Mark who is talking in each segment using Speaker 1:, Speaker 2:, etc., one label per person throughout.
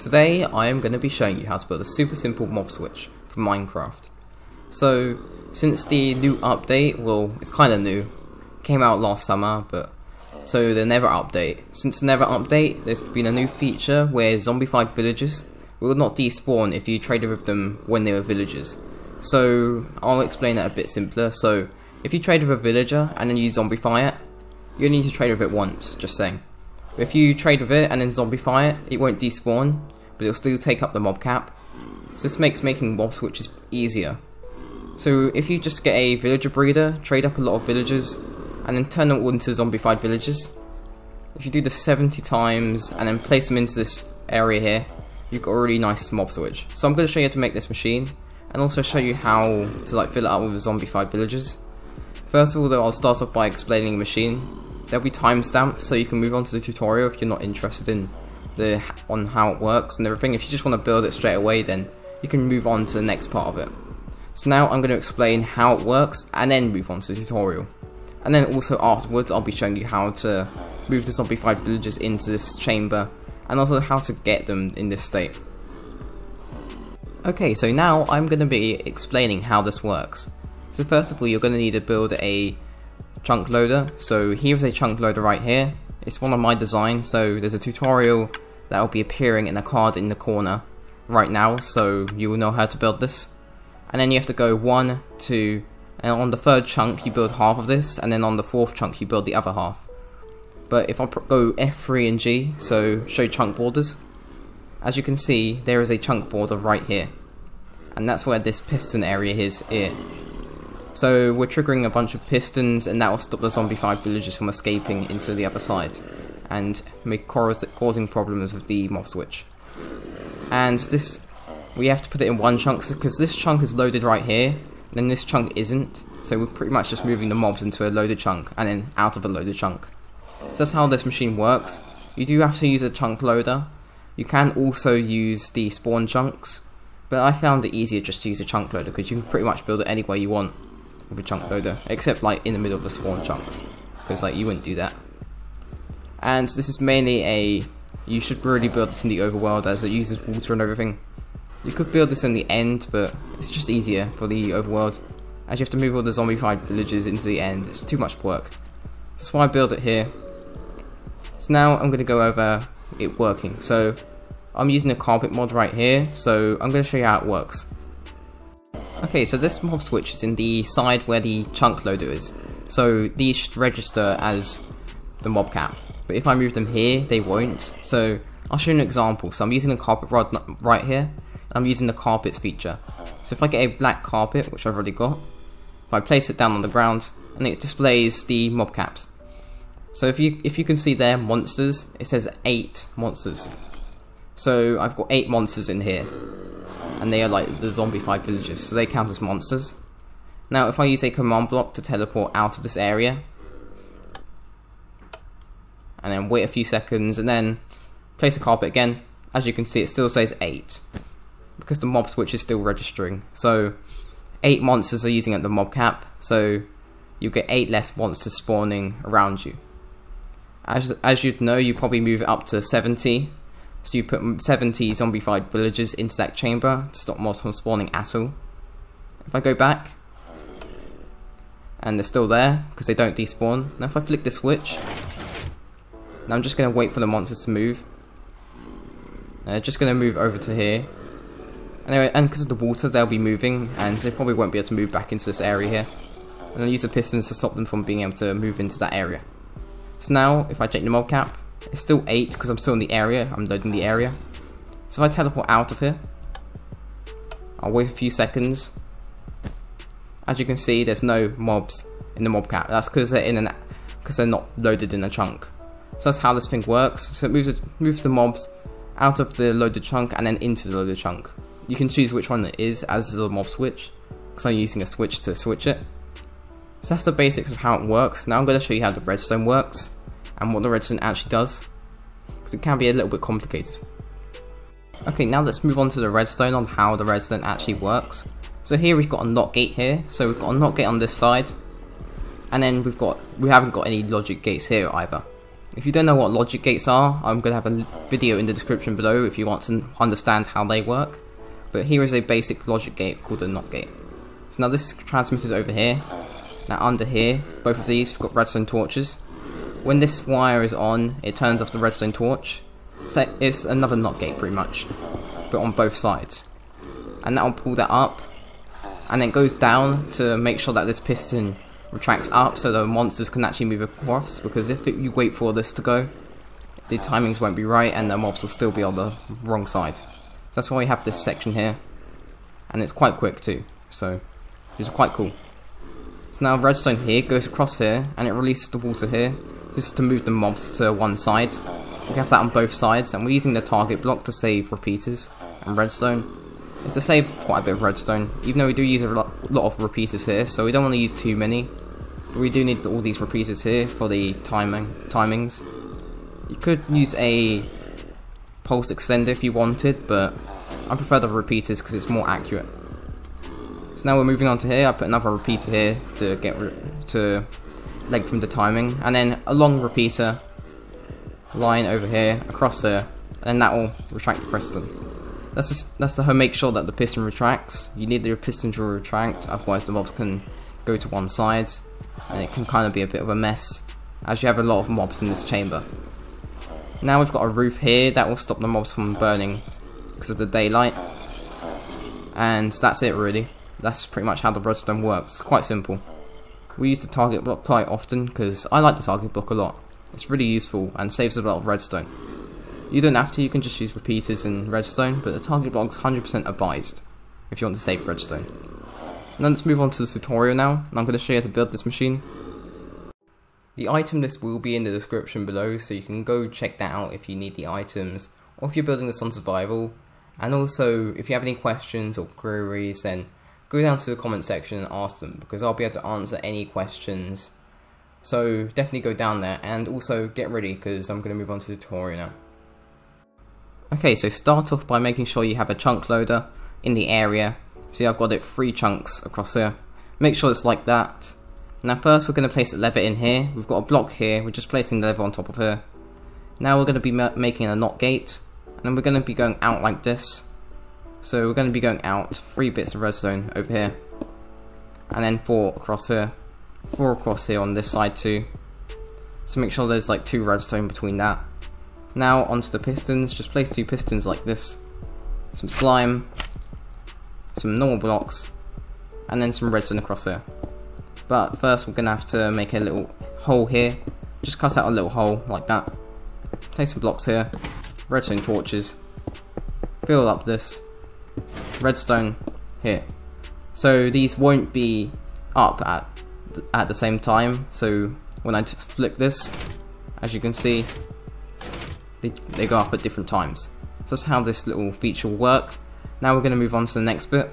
Speaker 1: Today I am going to be showing you how to build a super simple mob switch from Minecraft. So since the new update, well, it's kind of new, came out last summer, so the Nether update. Since the Nether update, there's been a new feature where zombified villagers will not despawn if you traded with them when they were villagers. So I'll explain that a bit simpler. So if you trade with a villager and then you zombify it, you only need to trade with it once, just saying. If you trade with it and then zombify it, it won't despawn, but it'll still take up the mob cap. So this makes making mob switches easier. So if you just get a villager breeder, trade up a lot of villagers, and then turn them all into zombified villagers. If you do this 70 times and then place them into this area here, you've got a really nice mob switch. So I'm going to show you how to make this machine, and also show you how to fill it out with zombified villagers. First of all though, I'll start off by explaining the machine. There'll be timestamps so you can move on to the tutorial if you're not interested in on how it works and everything. If you just want to build it straight away, then you can move on to the next part of it. So now I'm going to explain how it works and then move on to the tutorial. And then also afterwards I'll be showing you how to move the zombified villagers into this chamber and also how to get them in this state. Okay, so now I'm going to be explaining how this works. So first of all, you're going to need to build a chunk loader. So here's a chunk loader right here. It's one of my designs, so there's a tutorial that will be appearing in a card in the corner right now, so you will know how to build this. And then you have to go 1, 2, and on the third chunk you build half of this, and then on the fourth chunk you build the other half. But if I go F3 and G, so show chunk borders, as you can see there is a chunk border right here, and that's where this piston area is here. So we're triggering a bunch of pistons, and that will stop the zombified villagers from escaping into the other side and causing problems with the mob switch. And this, we have to put it in one chunk because this chunk is loaded right here, and then this chunk isn't. So we're pretty much just moving the mobs into a loaded chunk and then out of a loaded chunk. So that's how this machine works. You do have to use a chunk loader. You can also use the spawn chunks, but I found it easier just to use a chunk loader because you can pretty much build it any way you want with a chunk loader, except in the middle of the spawn chunks, because you wouldn't do that. And this is mainly you should really build this in the overworld as it uses water and everything. You could build this in the end, but it's just easier for the overworld as you have to move all the zombified villagers into the end. It's too much work. That's why I built it here. So now I'm going to go over it working. So I'm using a carpet mod right here, so I'm going to show you how it works. Okay, so this mob switch is in the side where the chunk loader is, so these should register as the mob cap, but if I move them here they won't. So I'll show you an example. So I'm using a carpet rod right here, and I'm using the carpets feature. So if I get a black carpet, which I've already got, if I place it down on the ground, and it displays the mob caps. So if you can see there, monsters, it says 8 monsters. So I've got 8 monsters in here, and they are the zombified villagers, so they count as monsters. Now if I use a command block to teleport out of this area, and then wait a few seconds, and then place a carpet again, as you can see it still says 8, because the mob switch is still registering. So 8 monsters are using the mob cap, so you get 8 less monsters spawning around you. As you'd know, you probably move it up to 70. So you put 70 zombified villagers into that chamber to stop mobs from spawning at all. If I go back, and they're still there because they don't despawn. Now if I flick the switch, now I'm just going to wait for the monsters to move. They're just going to move over to here. Anyway, and because of the water they'll be moving, and they probably won't be able to move back into this area here. And I'll use the pistons to stop them from being able to move into that area. So now if I check the mob cap, it's still 8 because I'm still in the area, I'm loading the area. So if I teleport out of here, I'll wait a few seconds. As you can see, there's no mobs in the mob cap. That's because they're not loaded in a chunk. So that's how this thing works. So it moves the mobs out of the loaded chunk and then into the loaded chunk. You can choose which one it is as the mob switch, because I'm using a switch to switch it. So that's the basics of how it works. Now I'm going to show you how the redstone works and what the redstone actually does, because it can be a little bit complicated. Okay, now let's move on to the redstone, on how the redstone actually works. So here we've got a NOT gate here, so we've got a NOT gate on this side, and then we haven't got any logic gates here either. If you don't know what logic gates are, I'm going to have a video in the description below if you want to understand how they work. But here is a basic logic gate called a NOT gate. So now this transmitter's over here. Now under here, both of these have got redstone torches. When this wire is on, it turns off the redstone torch. So it's another NOT gate pretty much, but on both sides. And that will pull that up, and then it goes down to make sure that this piston retracts up so the monsters can actually move across, because if you wait for this to go, the timings won't be right and the mobs will still be on the wrong side. So that's why we have this section here, and it's quite quick too, so it's quite cool. So now redstone here goes across here and it releases the water here. This is to move the mobs to one side. We have that on both sides, and we're using the target block to save repeaters and redstone. It's to save quite a bit of redstone, even though we do use a lot of repeaters here, so we don't want to use too many. But we do need all these repeaters here for the timings. You could use a pulse extender if you wanted, but I prefer the repeaters because it's more accurate. So now we're moving on to here. I put another repeater here to get to lengthen the timing, and then a long repeater line over here across there, and then that will retract the piston. That's to make sure that the piston retracts. You need the piston to retract, otherwise the mobs can go to one side, and it can kind of be a bit of a mess, as you have a lot of mobs in this chamber. Now we've got a roof here that will stop the mobs from burning because of the daylight, and that's it really. That's pretty much how the redstone works. Quite simple. We use the target block quite often because I like the target block a lot. It's really useful and saves a lot of redstone. You don't have to, you can just use repeaters and redstone, but the target block is 100% advised if you want to save redstone. And then let's move on to the tutorial now, and I'm going to show you how to build this machine. The item list will be in the description below, so you can go check that out if you need the items, or if you're building this on survival. And also, if you have any questions or queries, then go down to the comment section and ask them, because I'll be able to answer any questions. So definitely go down there, and also get ready because I'm going to move on to the tutorial now. Okay, so start off by making sure you have a chunk loader in the area. See, I've got it 3 chunks across here. Make sure it's like that. Now first we're going to place a lever in here. We've got a block here, we're just placing the lever on top of here. Now we're going to be making a NOT gate, and then we're going to be going out like this. So we're going to be going out 3 bits of redstone over here, and then 4 across here, 4 across here on this side too. So make sure there's like 2 redstone between that. Now onto the pistons, just place 2 pistons like this, some slime, some normal blocks, and then some redstone across here. But first we're going to have to make a little hole here. Just cut out a little hole like that, place some blocks here, redstone torches, fill up this, redstone here. So these won't be up at the same time, so when I flick this, as you can see, they go up at different times. So that's how this little feature will work. Now we're going to move on to the next bit.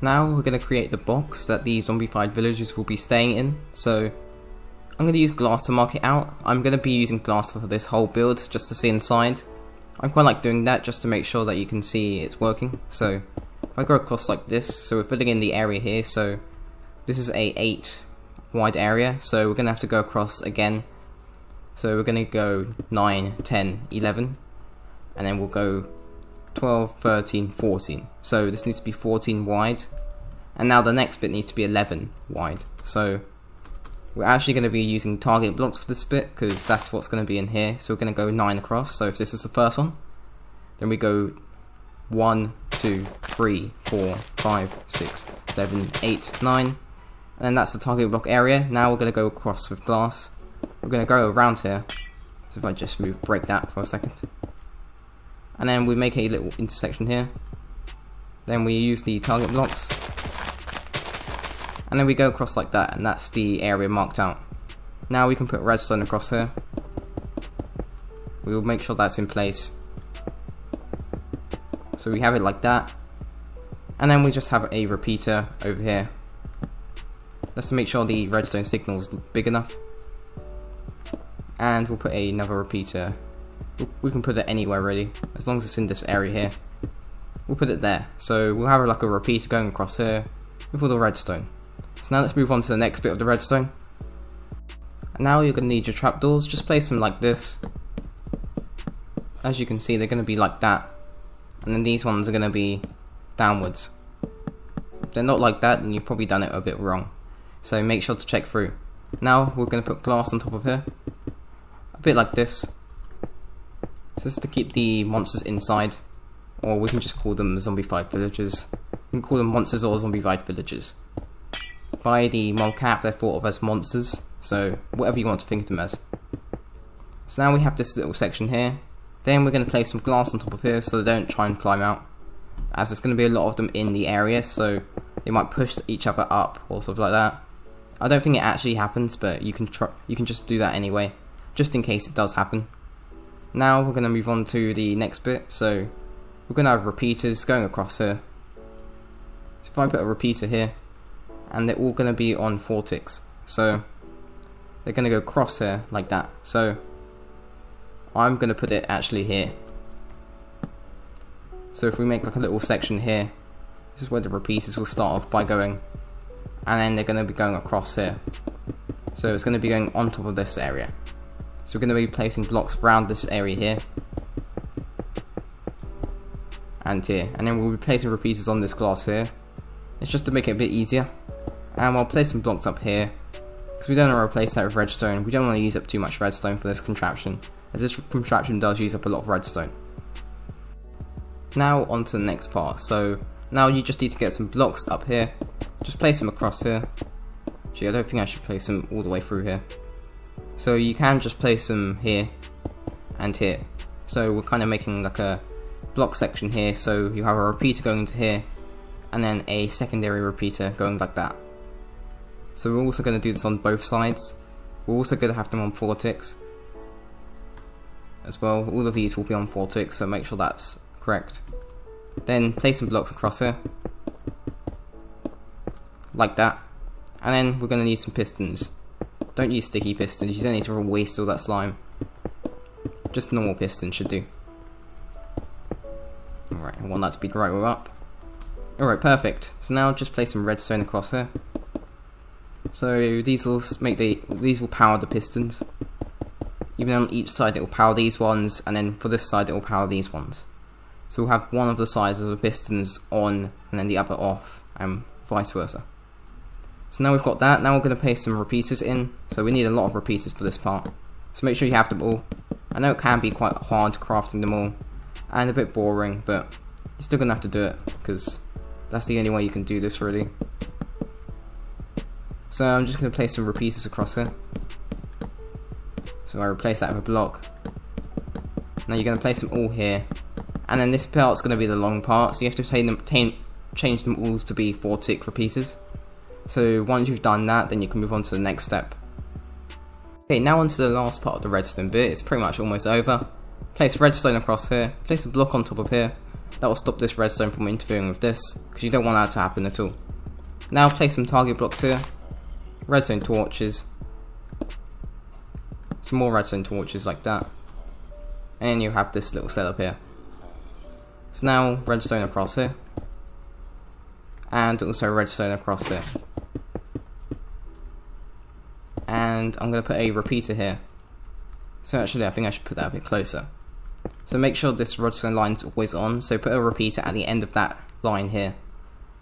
Speaker 1: Now we're going to create the box that the zombified villagers will be staying in. So I'm going to use glass to mark it out. I'm going to be using glass for this whole build just to see inside. I quite like doing that just to make sure that you can see it's working. So if I go across like this, so we're filling in the area here, so this is a 8 wide area, so we're going to have to go across again. So we're going to go 9, 10, 11, and then we'll go 12, 13, 14. So this needs to be 14 wide, and now the next bit needs to be 11 wide. So we're actually going to be using target blocks for this bit, because that's what's going to be in here. So we're going to go 9 across, so if this is the first one, then we go 1, 2, 3, 4, 5, 6, 7, 8, 9, and then that's the target block area. Now we're going to go across with glass. We're going to go around here, so if I just break that for a second, and then we make a little intersection here, then we use the target blocks, and then we go across like that, and that's the area marked out. Now we can put redstone across here. We will make sure that's in place, so we have it like that, and then we just have a repeater over here just to make sure the redstone signal is big enough. And we'll put another repeater. We can put it anywhere really, as long as it's in this area here. We'll put it there. So we'll have like a repeater going across here with all the redstone. So now let's move on to the next bit of the redstone. And now you're going to need your trapdoors. Just place them like this. As you can see, they're going to be like that. And then these ones are going to be downwards. If they're not like that, then you've probably done it a bit wrong. So make sure to check through. Now we're going to put glass on top of here. A bit like this. So this is to keep the monsters inside. Or we can just call them zombified villagers. You can call them monsters or zombified villagers. By the mocap, they're thought of as monsters. So whatever you want to think of them as. So now we have this little section here. Then we're going to place some glass on top of here so they don't try and climb out. As there's going to be a lot of them in the area, so they might push each other up or stuff like that. I don't think it actually happens, but you can just do that anyway, just in case it does happen. Now we're going to move on to the next bit. So we're going to have repeaters going across here. So if I put a repeater here, and they're all going to be on 4 ticks, so they're going to go across here like that. So I'm going to put it actually here. So if we make like a little section here, this is where the repeaters will start off by going, and then they're going to be going across here. So it's going to be going on top of this area. So we're going to be placing blocks around this area here and here, and then we'll be placing repeaters on this glass here. It's just to make it a bit easier. And we'll place some blocks up here because we don't want to replace that with redstone. We don't want to use up too much redstone for this contraption, as this contraption does use up a lot of redstone. Now on to the next part. So now you just need to get some blocks up here. Just place them across here. Actually, I don't think I should place them all the way through here. So you can just place them here and here. So we're kind of making like a block section here. So you have a repeater going into here, and then a secondary repeater going like that. So we're also going to do this on both sides. We're also going to have them on 4 ticks as well. All of these will be on 4 ticks, so make sure that's correct. Then place some blocks across here like that, and then we're going to need some pistons. Don't use sticky pistons, you don't need to waste all that slime. Just normal pistons should do. Alright, I want that to be the right way up. Alright, perfect. So now just place some redstone across here. So these will power the pistons. Even on each side it will power these ones, and then for this side it will power these ones. So we'll have one of the sides of the pistons on and then the other off, and vice versa. So now we've got that. Now we're going to paste some repeaters in. So we need a lot of repeaters for this part. So make sure you have them all. I know it can be quite hard crafting them all and a bit boring, but you're still going to have to do it because that's the only way you can do this really. So I'm just going to place some repeaters across here. So I replace that with a block. Now you're going to place them all here. And then this part's going to be the long part, so you have to change them all to be 4 tick repeaters. So once you've done that, then you can move on to the next step. Okay, now on to the last part of the redstone bit. It's pretty much almost over. Place redstone across here, place a block on top of here. That will stop this redstone from interfering with this, because you don't want that to happen at all. Now place some target blocks here. Redstone torches, some more redstone torches like that, and then you have this little setup here. So now redstone across here, and also redstone across here, and I'm going to put a repeater here. So actually I think I should put that a bit closer. So make sure this redstone line is always on, so put a repeater at the end of that line here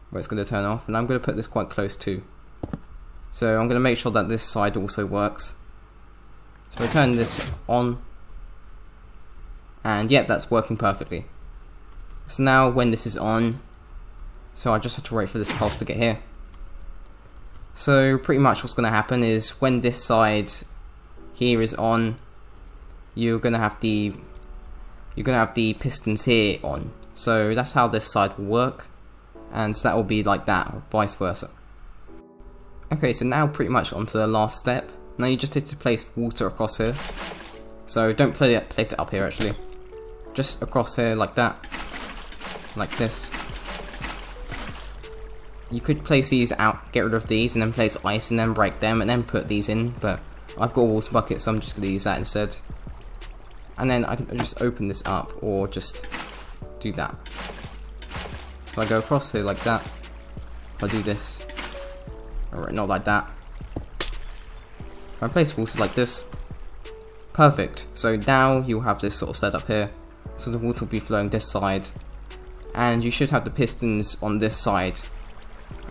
Speaker 1: where it's going to turn off, and I'm going to put this quite close too. So I'm going to make sure that this side also works. So I turn this on, and yep, that's working perfectly. So now when this is on, so I just have to wait for this pulse to get here. So pretty much what's going to happen is when this side here is on, you're going to have the pistons here on. So that's how this side will work, and so that will be like that, or vice versa. Okay, so now pretty much onto the last step. Now you just need to place water across here. So don't place it up here actually. Just across here like that. Like this. You could place these out, get rid of these, and then place ice and then break them and then put these in, but I've got a water bucket, so I'm just going to use that instead. And then I can just open this up, or just do that. So I go across here like that. If I do this. Alright, not like that. I place water like this. Perfect. So now you'll have this sort of setup here. So the water will be flowing this side, and you should have the pistons on this side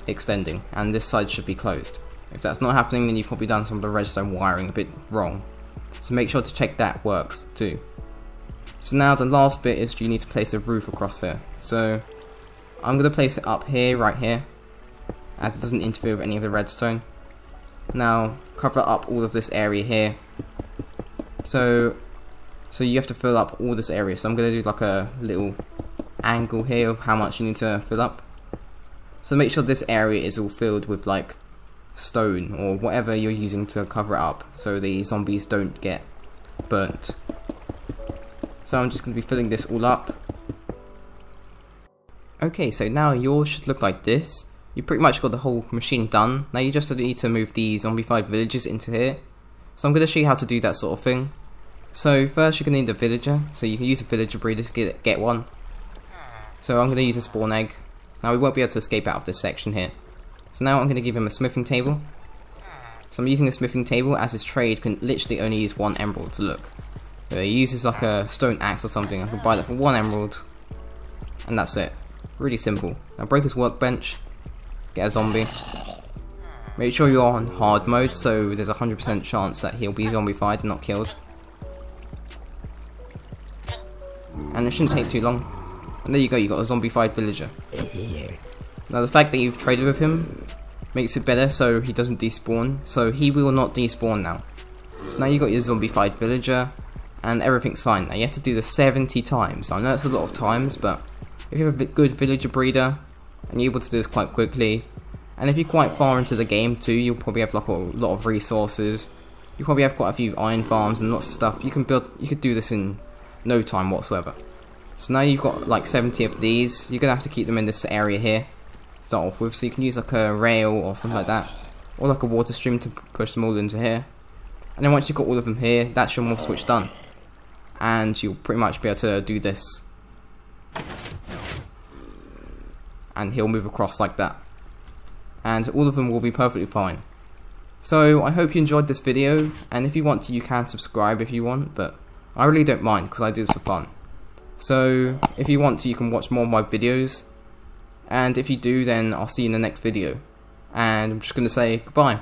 Speaker 1: extending, and this side should be closed. If that's not happening, then you've probably done some of the redstone wiring a bit wrong. So make sure to check that works too. So now the last bit is you need to place a roof across here. So I'm going to place it up here, right here, as it doesn't interfere with any of the redstone. Now cover up all of this area here. So you have to fill up all this area. So I'm going to do like a little angle here of how much you need to fill up. So make sure this area is all filled with like stone or whatever you're using to cover it up, so the zombies don't get burnt. So I'm just going to be filling this all up. Okay, so now yours should look like this. You pretty much got the whole machine done. Now you just need to move the zombified villagers into here. So I'm going to show you how to do that sort of thing. So first you're going to need a villager, so you can use a villager breeder to get one. So I'm going to use a spawn egg. Now we won't be able to escape out of this section here. So now I'm going to give him a smithing table. So I'm using a smithing table as his trade can literally only use 1 emerald to look. So he uses like a stone axe or something. I can buy that for 1 emerald. And that's it. Really simple. Now break his workbench. Get a zombie. Make sure you're on hard mode so there's a 100% chance that he'll be zombified and not killed. And it shouldn't take too long. And there you go, you got a zombified villager. Now the fact that you've traded with him makes it better so he doesn't despawn. So he will not despawn now. So now you got your zombified villager and everything's fine. Now you have to do this 70 times. I know it's a lot of times, but if you have a good villager breeder and you're able to do this quite quickly, and if you're quite far into the game too, you'll probably have like a lot of resources. You probably have quite a few iron farms and lots of stuff. You could do this in no time whatsoever. So now you've got like 70 of these. You're gonna have to keep them in this area here to start off with. So you can use like a rail or something like that, or like a water stream to push them all into here. And then once you've got all of them here, that's your mob switch done, and you'll pretty much be able to do this. And he'll move across like that, and all of them will be perfectly fine. So I hope you enjoyed this video, and if you want to, you can subscribe if you want, but I really don't mind because I do this for fun. So if you want to, you can watch more of my videos, and if you do, then I'll see you in the next video, and I'm just going to say goodbye.